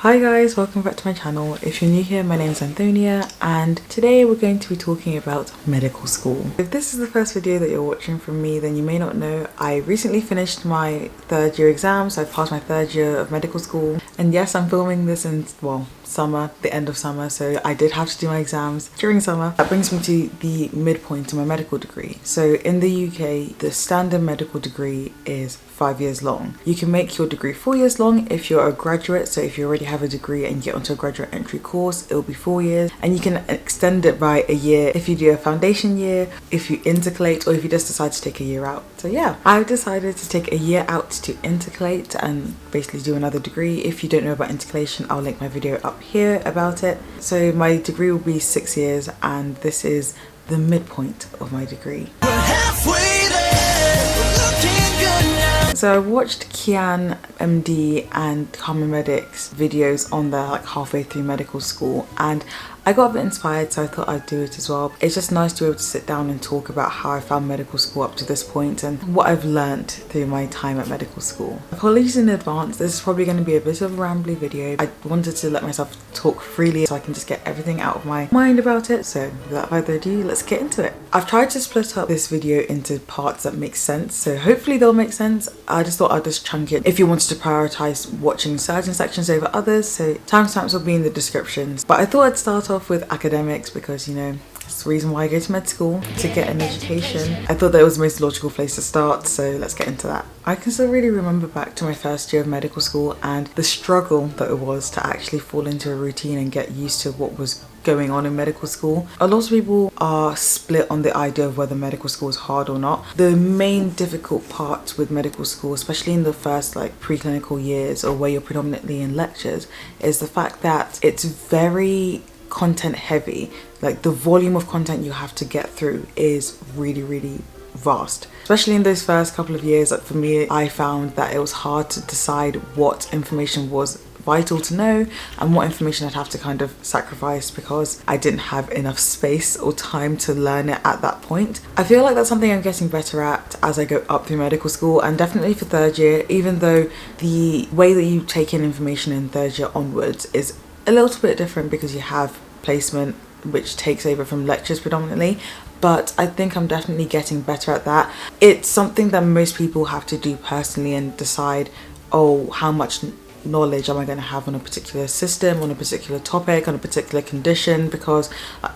Hi guys, welcome back to my channel. If you're new here, my name is Antonia and today we're going to be talking about medical school. If this is the first video that you're watching from me, then you may not know I recently finished my third year exams. So I passed my third year of medical school, and yes, I'm filming this in, well, summer, the end of summer, so I did have to do my exams during summer. That brings me to the midpoint of my medical degree. So in the UK, the standard medical degree is 5 years long. You can make your degree 4 years long if you're a graduate, so if you already have a degree and you get onto a graduate entry course, it'll be 4 years, and you can extend it by a year if you do a foundation year, if you intercalate, or if you just decide to take a year out. So yeah, I've decided to take a year out to intercalate and basically do another degree. If you don't know about intercalation, I'll link my video up here about it. So my degree will be 6 years, and this is the midpoint of my degree. So I watched Kian MD and Common Medic's videos on their halfway through medical school, and I got a bit inspired, so I thought I'd do it as well. It's just nice to be able to sit down and talk about how I found medical school up to this point and what I've learned through my time at medical school. Apologies in advance, this is probably going to be a bit of a rambly video. I wanted to let myself talk freely so I can just get everything out of my mind about it. So without further ado, let's get into it. I've tried to split up this video into parts that make sense, so hopefully they'll make sense. I just thought I'd just chunk it if you wanted to prioritize watching certain sections over others, so timestamps will be in the descriptions. But I thought I'd start off with academics because, you know, it's the reason why I go to med school, to get an education. I thought that was the most logical place to start, so let's get into that. I can still really remember back to my first year of medical school and the struggle that it was to actually fall into a routine and get used to what was going on in medical school. A lot of people are split on the idea of whether medical school is hard or not. The main difficult part with medical school, especially in the first preclinical years or where you're predominantly in lectures, is the fact that it's very content heavy. The volume of content you have to get through is really vast, especially in those first couple of years. For me, I found that it was hard to decide what information was vital to know and what information I'd have to kind of sacrifice because I didn't have enough space or time to learn it at that point. I feel like that's something I'm getting better at as I go up through medical school, and definitely for third year, even though the way that you take in information in third year onwards is a little bit different because you have placement, which takes over from lectures predominantly. But I think I'm definitely getting better at that. It's something that most people have to do personally and decide, oh, how much knowledge am I going to have on a particular system, on a particular topic, on a particular condition, because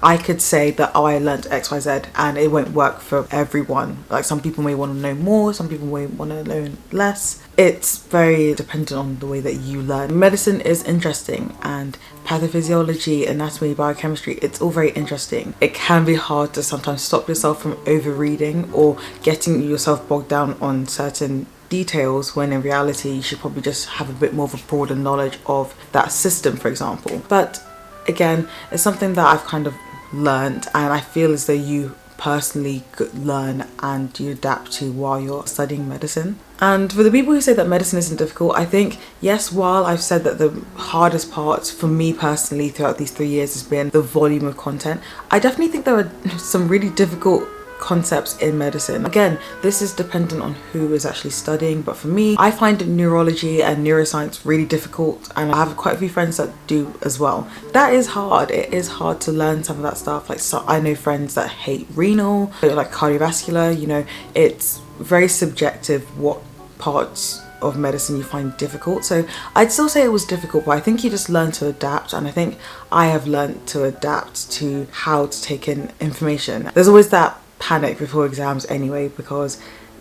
I could say that, oh, I learned XYZ, and it won't work for everyone. Some people may want to know more, some people may want to know less. It's very dependent on the way that you learn. Medicine is interesting, and pathophysiology, anatomy, biochemistry, it's all very interesting. It can be hard to sometimes stop yourself from over-reading or getting yourself bogged down on certain details when in reality you should probably just have a bit more of a broader knowledge of that system, for example. But again, it's something that I've kind of learned, and I feel as though you personally learn and you adapt to while you're studying medicine. And for the people who say that medicine isn't difficult, I think, yes, while I've said that the hardest part for me personally throughout these 3 years has been the volume of content, I definitely think there are some really difficult concepts in medicine. Again, this is dependent on who is actually studying, but for me, I find neurology and neuroscience really difficult, and I have quite a few friends that do as well. That is hard. It is hard to learn some of that stuff. So I know friends that hate renal, cardiovascular, you know, it's very subjective what parts of medicine you find difficult. So I'd still say it was difficult, but I think you just learn to adapt, and I think I have learned to adapt to how to take in information. There's always that panic before exams anyway, because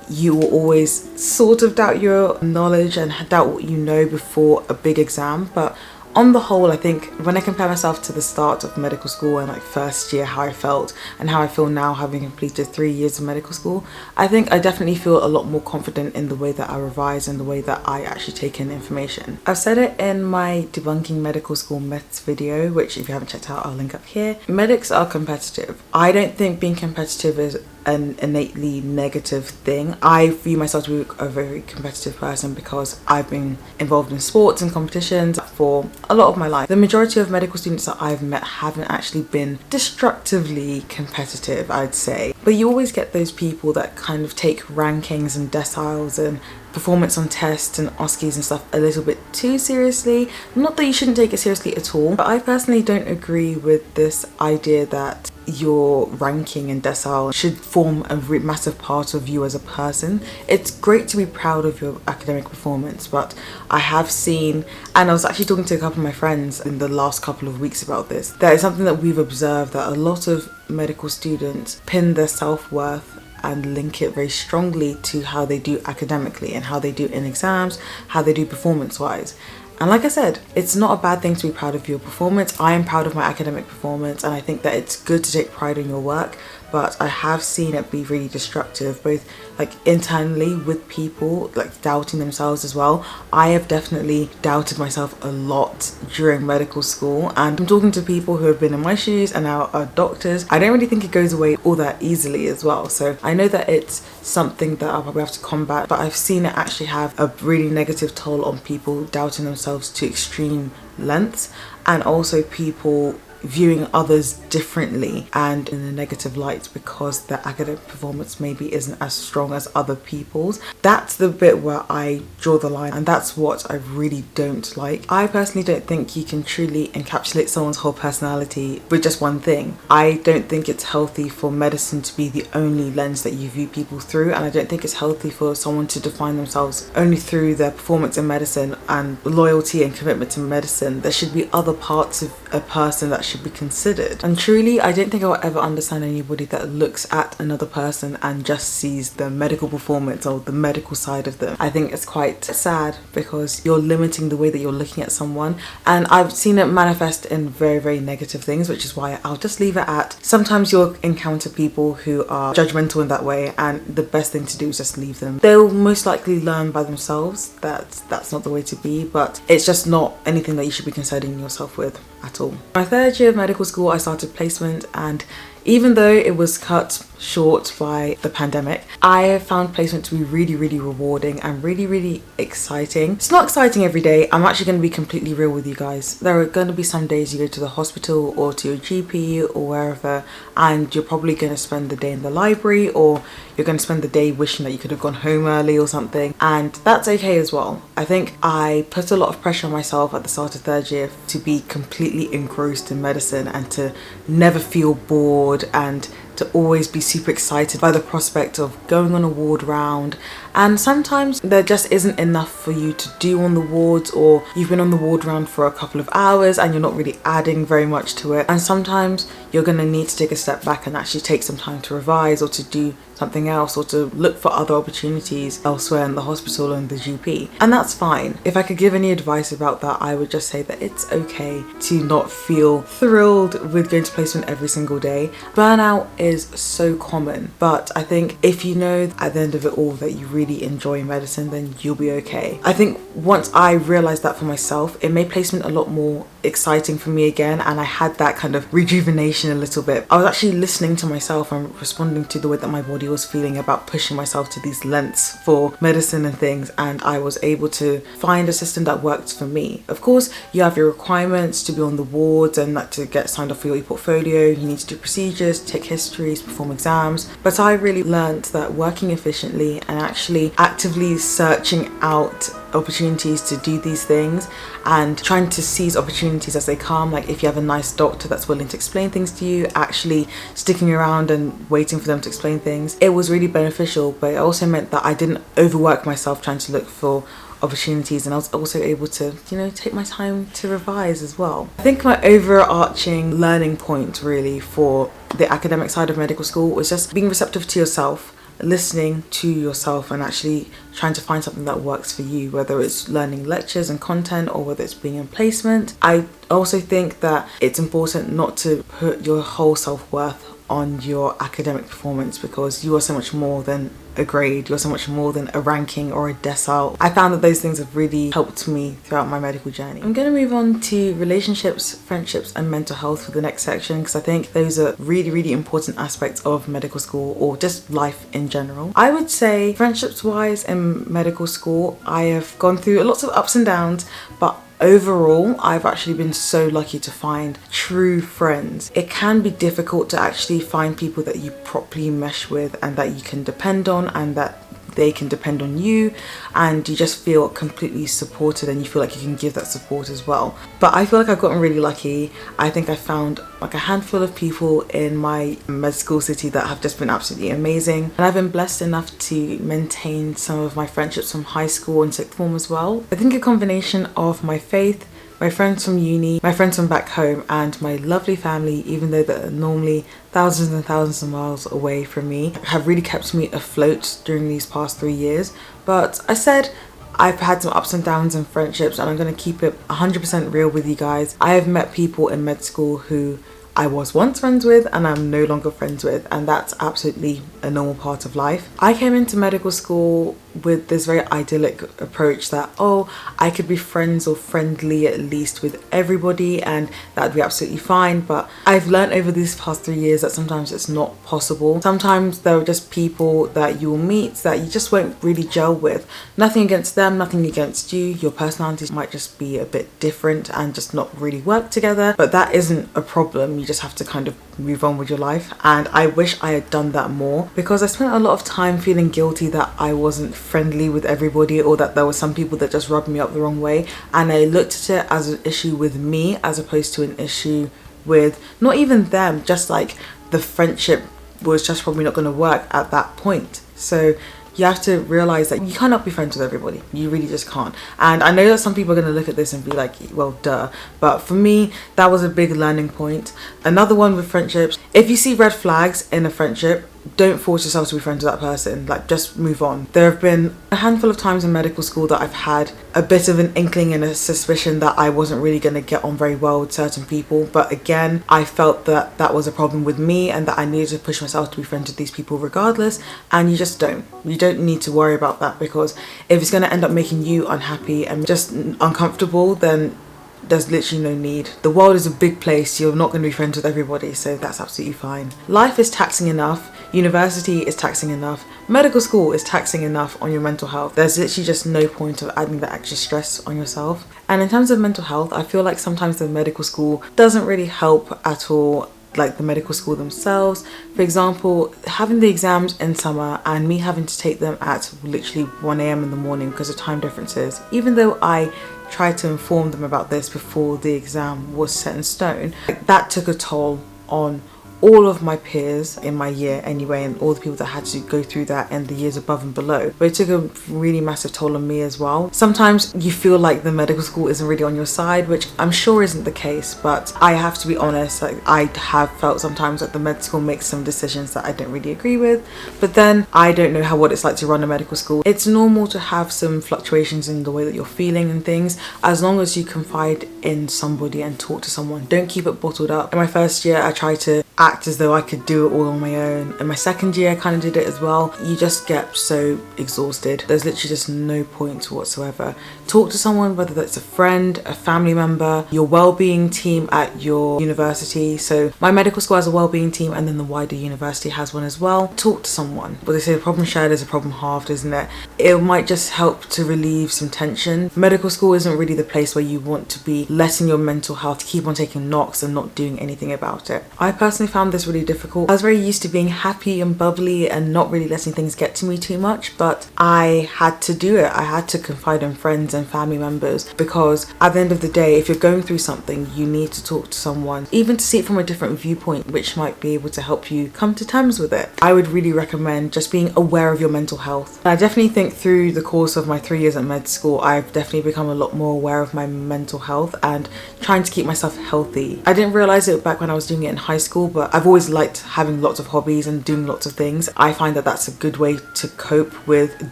you will always sort of doubt your knowledge and doubt what you know before a big exam. But on the whole, I think when I compare myself to the start of medical school and first year, how I felt and how I feel now having completed 3 years of medical school, I think I definitely feel a lot more confident in the way that I revise and the way that I actually take in information. I've said it in my debunking medical school myths video, which if you haven't checked out, I'll link up here. Medics are competitive. I don't think being competitive is an innately negative thing. I view myself to be a very competitive person because I've been involved in sports and competitions for a lot of my life. The majority of medical students that I've met haven't actually been destructively competitive, I'd say. But you always get those people that kind of take rankings and deciles and performance on tests and OSCEs and stuff a little bit too seriously. Not that you shouldn't take it seriously at all, but I personally don't agree with this idea that your ranking and decile should form a massive part of you as a person. It's great to be proud of your academic performance, but I have seen, and I was actually talking to a couple of my friends in the last couple of weeks about this, that is something that we've observed, that a lot of medical students pin their self-worth and link it very strongly to how they do academically and how they do in exams, how they do performance-wise. And like I said, it's not a bad thing to be proud of your performance. I am proud of my academic performance, and I think that it's good to take pride in your work, but I have seen it be really destructive, both like internally with people like doubting themselves as well. I have definitely doubted myself a lot during medical school, and I'm talking to people who have been in my shoes and now are doctors. I don't really think it goes away all that easily as well. So I know that it's something that I'll probably have to combat, but I've seen it actually have a really negative toll on people doubting themselves to extreme lengths, and also people viewing others differently and in a negative light because their academic performance maybe isn't as strong as other people's. That's the bit where I draw the line, and that's what I really don't like. I personally don't think you can truly encapsulate someone's whole personality with just one thing. I don't think it's healthy for medicine to be the only lens that you view people through, and I don't think it's healthy for someone to define themselves only through their performance in medicine and loyalty and commitment to medicine. There should be other parts of a person that should be considered. And truly, I don't think I'll ever understand anybody that looks at another person and just sees the medical performance or the medical side of them. I think it's quite sad because you're limiting the way that you're looking at someone, and I've seen it manifest in very, very negative things, which is why I'll just leave it at sometimes you'll encounter people who are judgmental in that way, and the best thing to do is just leave them. They'll most likely learn by themselves that that's not the way to be, but it's just not anything that you should be concerning yourself with at all. My third year of medical school, I started placement, and even though it was cut short by the pandemic, I found placement to be really, really rewarding and really, really exciting. It's not exciting every day. I'm actually going to be completely real with you guys. There are going to be some days you go to the hospital or to your GP or wherever, and you're probably going to spend the day in the library, or you're going to spend the day wishing that you could have gone home early or something, and that's okay as well. I think I put a lot of pressure on myself at the start of third year to be completely engrossed in medicine and to never feel bored, and to always be super excited by the prospect of going on a ward round. And sometimes there just isn't enough for you to do on the wards, or you've been on the ward round for a couple of hours and you're not really adding very much to it. And sometimes you're going to need to take a step back and actually take some time to revise, or to do something else, or to look for other opportunities elsewhere in the hospital and the GP. And that's fine. If I could give any advice about that, I would just say that it's okay to not feel thrilled with going to placement every single day. Burnout is so common, but I think if you know at the end of it all that you really enjoy medicine, then you'll be okay. I think once I realized that for myself, it made placement a lot more exciting for me again, and I had that kind of rejuvenation a little bit. I was actually listening to myself and responding to the way that my body was feeling about pushing myself to these lengths for medicine and things, and I was able to find a system that worked for me. Of course, you have your requirements to be on the wards and like to get signed off for your portfolio. You need to do procedures, take histories, perform exams, but I really learned that working efficiently and actually actively searching out opportunities to do these things and trying to seize opportunities as they come, like if you have a nice doctor that's willing to explain things to you, actually sticking around and waiting for them to explain things, it was really beneficial. But it also meant that I didn't overwork myself trying to look for opportunities, and I was also able to, you know, take my time to revise as well. I think my overarching learning point really for the academic side of medical school was just being receptive to yourself, listening to yourself, and actually trying to find something that works for you, whether it's learning lectures and content or whether it's being in placement. I also think that it's important not to put your whole self-worth on your academic performance, because you are so much more than a grade, you're so much more than a ranking or a decile. I found that those things have really helped me throughout my medical journey. I'm going to move on to relationships, friendships and mental health for the next section, because I think those are really important aspects of medical school, or just life in general. I would say friendships wise in medical school, I have gone through lots of ups and downs, but overall, I've actually been so lucky to find true friends. It can be difficult to actually find people that you properly mesh with and that you can depend on, and that they can depend on you, and you just feel completely supported and you feel like you can give that support as well. But I feel like I've gotten really lucky. I think I found like a handful of people in my med school city that have just been absolutely amazing, and I've been blessed enough to maintain some of my friendships from high school and sixth form as well. I think a combination of my faith, my friends from uni, my friends from back home, and my lovely family, even though they're normally thousands and thousands of miles away from me, have really kept me afloat during these past 3 years. But I said I've had some ups and downs in friendships, and I'm going to keep it 100% real with you guys. I have met people in med school who I was once friends with and I'm no longer friends with, and that's absolutely a normal part of life. I came into medical school with this very idyllic approach that, oh, I could be friends or friendly at least with everybody and that'd be absolutely fine. But I've learned over these past 3 years that sometimes it's not possible. Sometimes there are just people that you will meet that you just won't really gel with. Nothing against them, nothing against you. Your personalities might just be a bit different and just not really work together, but that isn't a problem. You just have to kind of move on with your life. And I wish I had done that more, because I spent a lot of time feeling guilty that I wasn't friendly with everybody, or that there were some people that just rubbed me up the wrong way, and I looked at it as an issue with me as opposed to an issue with not even them, just like the friendship was just probably not going to work at that point. So you have to realize that you cannot be friends with everybody. You really just can't. And I know that some people are going to look at this and be like, well, duh. But for me, that was a big learning point. Another one with friendships, if you see red flags in a friendship, don't force yourself to be friends with that person. Like, just move on. There have been a handful of times in medical school that I've had a bit of an inkling and a suspicion that I wasn't really going to get on very well with certain people. But again, I felt that that was a problem with me and that I needed to push myself to be friends with these people regardless. And you just don't. You don't need to worry about that, because if it's going to end up making you unhappy and just uncomfortable, then there's literally no need. The world is a big place. You're not going to be friends with everybody, so that's absolutely fine. Life is taxing enough. University is taxing enough. Medical school is taxing enough on your mental health. There's literally just no point of adding that extra stress on yourself. And in terms of mental health, I feel like sometimes the medical school doesn't really help at all, like the medical school themselves. For example, having the exams in summer and me having to take them at literally 1 a.m. in the morning because of time differences, even though I tried to inform them about this before the exam was set in stone, that took a toll on all of my peers in my year anyway, and all the people that had to go through that in the years above and below. But it took a really massive toll on me as well. Sometimes you feel like the medical school isn't really on your side, which I'm sure isn't the case, but I have to be honest, like, I have felt sometimes that the med school makes some decisions that I don't really agree with. But then I don't know what it's like to run a medical school. It's normal to have some fluctuations in the way that you're feeling and things, as long as you confide in somebody and talk to someone. Don't keep it bottled up. In my first year, I tried to act as though I could do it all on my own. In my second year, I kind of did it as well. You just get so exhausted. There's literally just no point whatsoever. Talk to someone, whether that's a friend, a family member, your well-being team at your university. So my medical school has a well-being team, and then the wider university has one as well. Talk to someone. Well, they say a problem shared is a problem halved, isn't it? It might just help to relieve some tension. Medical school isn't really the place where you want to be letting your mental health keep on taking knocks and not doing anything about it. I personally found this really difficult. I was very used to being happy and bubbly and not really letting things get to me too much, but I had to do it. I had to confide in friends and family members, because at the end of the day, if you're going through something, you need to talk to someone, even to see it from a different viewpoint, which might be able to help you come to terms with it. I would really recommend just being aware of your mental health. And I definitely think through the course of my 3 years at med school, I've definitely become a lot more aware of my mental health and trying to keep myself healthy. I didn't realize it back when I was doing it in high school, but I've always liked having lots of hobbies and doing lots of things. I find that that's a good way to cope with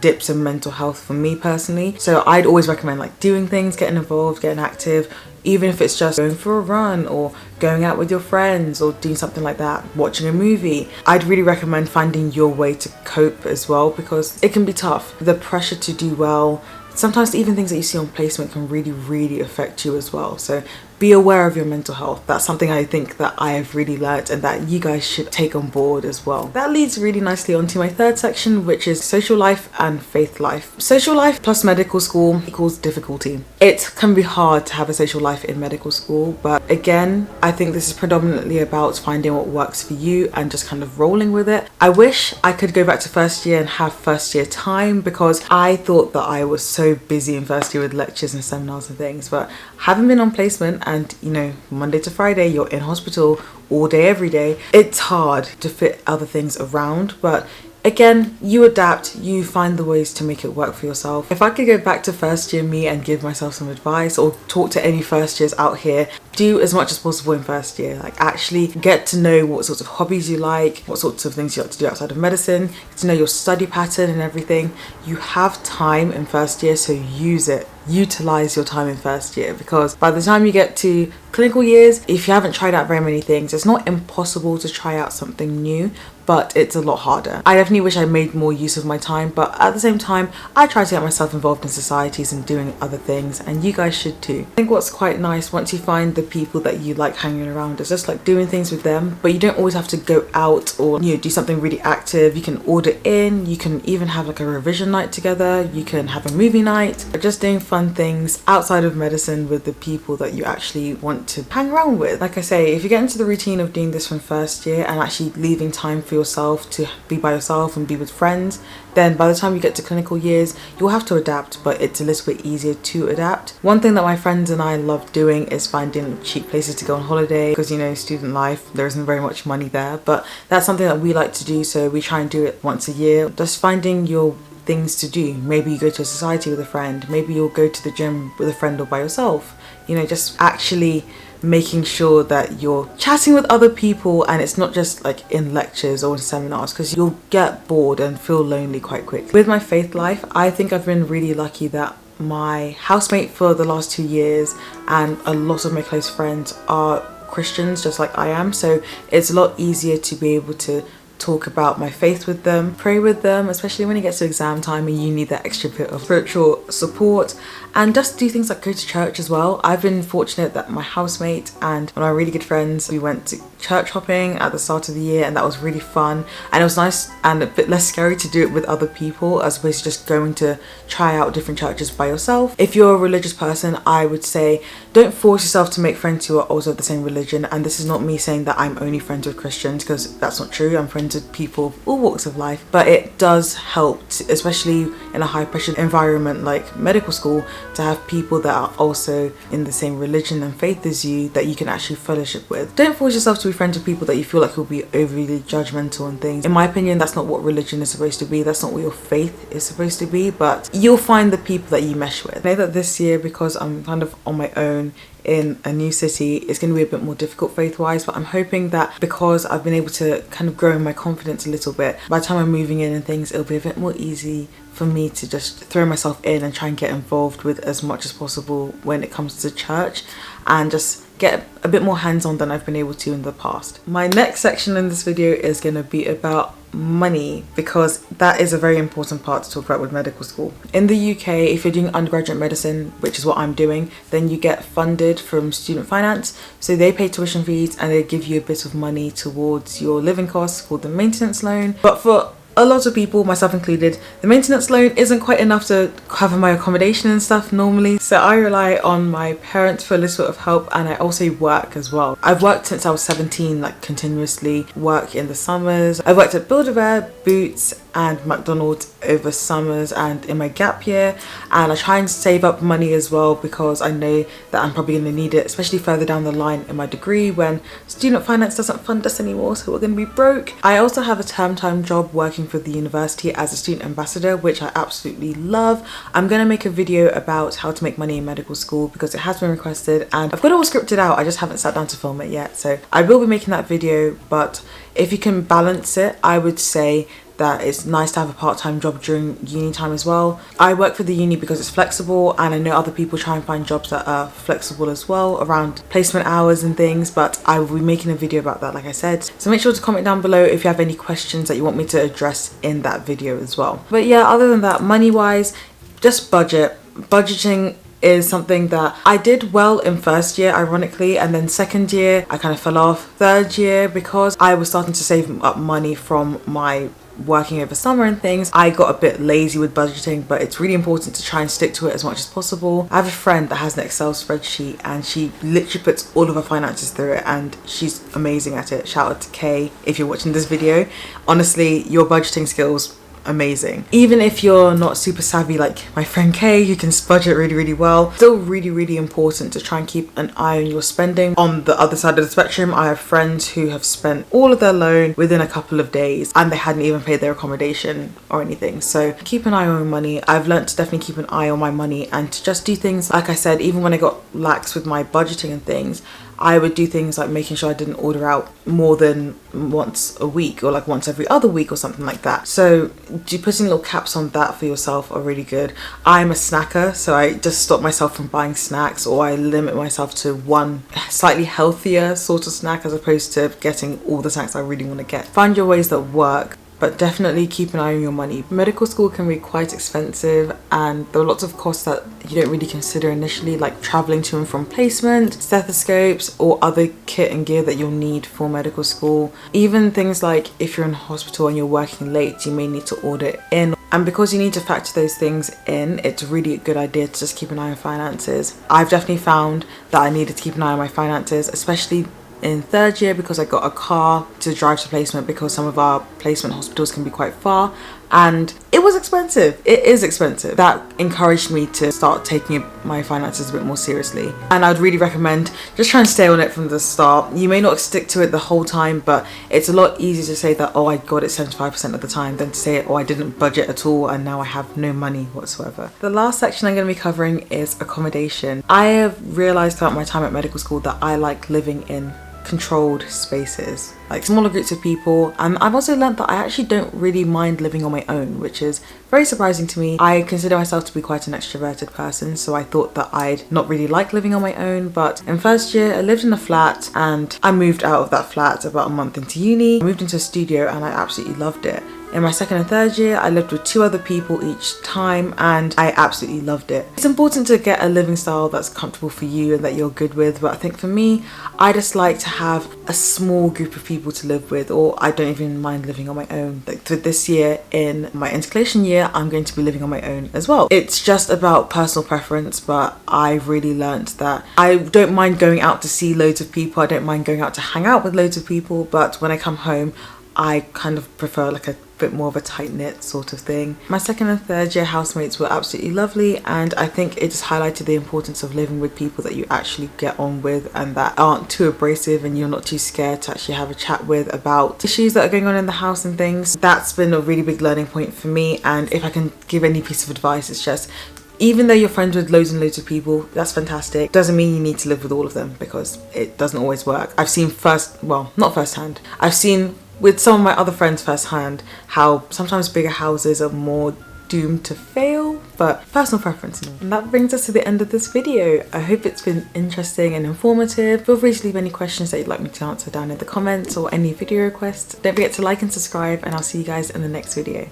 dips in mental health for me personally. So I'd always recommend like doing things, getting involved, getting active, even if it's just going for a run or going out with your friends or doing something like that, watching a movie. I'd really recommend finding your way to cope as well, because it can be tough. The pressure to do well, sometimes even things that you see on placement can really affect you as well. So be aware of your mental health. That's something I think that I have really learnt and that you guys should take on board as well. That leads really nicely onto my third section, which is social life and faith life. Social life plus medical school equals difficulty. It can be hard to have a social life in medical school, but again, I think this is predominantly about finding what works for you and just kind of rolling with it. I wish I could go back to first year and have first year time, because I thought that I was so busy in first year with lectures and seminars and things, but having been on placement and, you know, Monday to Friday you're in hospital all day every day, it's hard to fit other things around. But again, you adapt, you find the ways to make it work for yourself. If I could go back to first year me and give myself some advice, or talk to any first years out here, do as much as possible in first year. Like, actually get to know what sorts of hobbies you like, what sorts of things you like to do outside of medicine, get to know your study pattern and everything. You have time in first year, so use it. Utilize your time in first year, because by the time you get to clinical years, if you haven't tried out very many things, it's not impossible to try out something new, but it's a lot harder. I definitely wish I made more use of my time, but at the same time, I try to get myself involved in societies and doing other things, and you guys should too. I think what's quite nice, once you find the people that you like hanging around, is just like doing things with them, but you don't always have to go out or, you know, do something really active. You can order in, you can even have like a revision night together, you can have a movie night, just doing fun things outside of medicine with the people that you actually want to hang around with. Like I say, if you get into the routine of doing this from first year and actually leaving time for yourself to be by yourself and be with friends, then by the time you get to clinical years, you'll have to adapt, but it's a little bit easier to adapt. One thing that my friends and I love doing is finding cheap places to go on holiday, because, you know, student life, there isn't very much money there, but that's something that we like to do, so we try and do it once a year. Just finding your things to do. Maybe you go to a society with a friend, maybe you'll go to the gym with a friend or by yourself. You know, just actually making sure that you're chatting with other people, and it's not just like in lectures or in seminars, because you'll get bored and feel lonely quite quick. With my faith life, I think I've been really lucky that my housemate for the last 2 years and a lot of my close friends are Christians, just like I am, so it's a lot easier to be able to talk about my faith with them, pray with them, especially when it gets to exam time and you need that extra bit of spiritual support, and just do things like go to church as well. I've been fortunate that my housemate and one of my really good friends, we went to church hopping at the start of the year, and that was really fun, and it was nice and a bit less scary to do it with other people as opposed to just going to try out different churches by yourself. If you're a religious person, I would say don't force yourself to make friends who are also of the same religion, and this is not me saying that I'm only friends with Christians, because that's not true. I'm friends with people of all walks of life, but it does help, especially in a high pressure environment like medical school, to have people that are also in the same religion and faith as you that you can actually fellowship with. Don't force yourself to be friends with people that you feel like will be overly judgmental and things. In my opinion, that's not what religion is supposed to be, that's not what your faith is supposed to be, but you'll find the people that you mesh with. I know that this year, because I'm kind of on my own in a new city, it's going to be a bit more difficult faith-wise, but I'm hoping that because I've been able to kind of grow in my confidence a little bit, by the time I'm moving in and things, it'll be a bit more easy for me to just throw myself in and try and get involved with as much as possible when it comes to church, and just get a bit more hands-on than I've been able to in the past. My next section in this video is going to be about money, because that is a very important part to talk about with medical school. In the UK, if you're doing undergraduate medicine, which is what I'm doing, then you get funded from student finance, so they pay tuition fees and they give you a bit of money towards your living costs called the maintenance loan. But for a lot of people, myself included, the maintenance loan isn't quite enough to cover my accommodation and stuff normally, so I rely on my parents for a little bit of help, and I also work as well. I've worked since I was 17, like continuously, work in the summers. I've worked at Build-A-Bear, Boots and McDonald's over summers and in my gap year, and I try and save up money as well, because I know that I'm probably going to need it, especially further down the line in my degree when student finance doesn't fund us anymore, so we're going to be broke. I also have a term time job working for the university as a student ambassador, which I absolutely love. I'm going to make a video about how to make money in medical school because it has been requested, and I've got it all scripted out, I just haven't sat down to film it yet, so I will be making that video. But if you can balance it, I would say that it's nice to have a part-time job during uni time as well. I work for the uni because it's flexible, and I know other people try and find jobs that are flexible as well around placement hours and things, but I will be making a video about that, like I said. So make sure to comment down below if you have any questions that you want me to address in that video as well. But yeah, other than that, money wise, just budgeting is something that I did well in first year, ironically, and then second year I kind of fell off. Third year, because I was starting to save up money from my working over summer and things, I got a bit lazy with budgeting, but it's really important to try and stick to it as much as possible. I have a friend that has an Excel spreadsheet and she literally puts all of her finances through it, and she's amazing at it. Shout out to Kay if you're watching this video. Honestly, your budgeting skills, amazing. Even if you're not super savvy like my friend Kay, who can budget really well, still really important to try and keep an eye on your spending. On the other side of the spectrum, I have friends who have spent all of their loan within a couple of days and they hadn't even paid their accommodation or anything. So keep an eye on your money. I've learned to definitely keep an eye on my money and to just do things, like I said, even when I got lax with my budgeting and things, I would do things like making sure I didn't order out more than once a week, or like once every other week or something like that. So putting little caps on that for yourself are really good. I'm a snacker, so I just stop myself from buying snacks, or I limit myself to one slightly healthier sort of snack as opposed to getting all the snacks I really want to get. Find your ways that work, but definitely keep an eye on your money. Medical school can be quite expensive, and there are lots of costs that you don't really consider initially, like traveling to and from placement, stethoscopes, or other kit and gear that you'll need for medical school. Even things like if you're in hospital and you're working late, you may need to order it in. And because you need to factor those things in, it's really a good idea to just keep an eye on finances. I've definitely found that I needed to keep an eye on my finances, especially in third year, because I got a car to drive to placement, because some of our placement hospitals can be quite far and it was expensive. It is expensive. That encouraged me to start taking my finances a bit more seriously, and I'd really recommend just try and stay on it from the start. You may not stick to it the whole time, but it's a lot easier to say that, oh, I got it 75% of the time, than to say, oh, I didn't budget at all and now I have no money whatsoever. The last section I'm going to be covering is accommodation. I have realized throughout my time at medical school that I like living in controlled spaces, like smaller groups of people, and I've also learned that I actually don't really mind living on my own, which is very surprising to me. I consider myself to be quite an extroverted person, so I thought that I'd not really like living on my own. But in first year I lived in a flat, and I moved out of that flat about a month into uni. I moved into a studio and I absolutely loved it. In my second and third year, I lived with 2 other people each time, and I absolutely loved it. It's important to get a living style that's comfortable for you and that you're good with, but I think for me, I just like to have a small group of people to live with, or I don't even mind living on my own. Like for this year, in my intercalation year, I'm going to be living on my own as well. It's just about personal preference, but I really learned that I don't mind going out to see loads of people. I don't mind going out to hang out with loads of people, but when I come home, I kind of prefer like a bit more of a tight-knit sort of thing. My second and third year housemates were absolutely lovely, and I think it just highlighted the importance of living with people that you actually get on with and that aren't too abrasive, and you're not too scared to actually have a chat with about issues that are going on in the house and things. That's been a really big learning point for me, and if I can give any piece of advice, it's just, even though you're friends with loads and loads of people, that's fantastic. Doesn't mean you need to live with all of them, because it doesn't always work. I've seen not firsthand, I've seen with some of my other friends firsthand how sometimes bigger houses are more doomed to fail, but personal preference. And that brings us to the end of this video. I hope it's been interesting and informative. Feel free to leave any questions that you'd like me to answer down in the comments, or any video requests. Don't forget to like and subscribe, and I'll see you guys in the next video.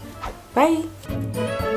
Bye!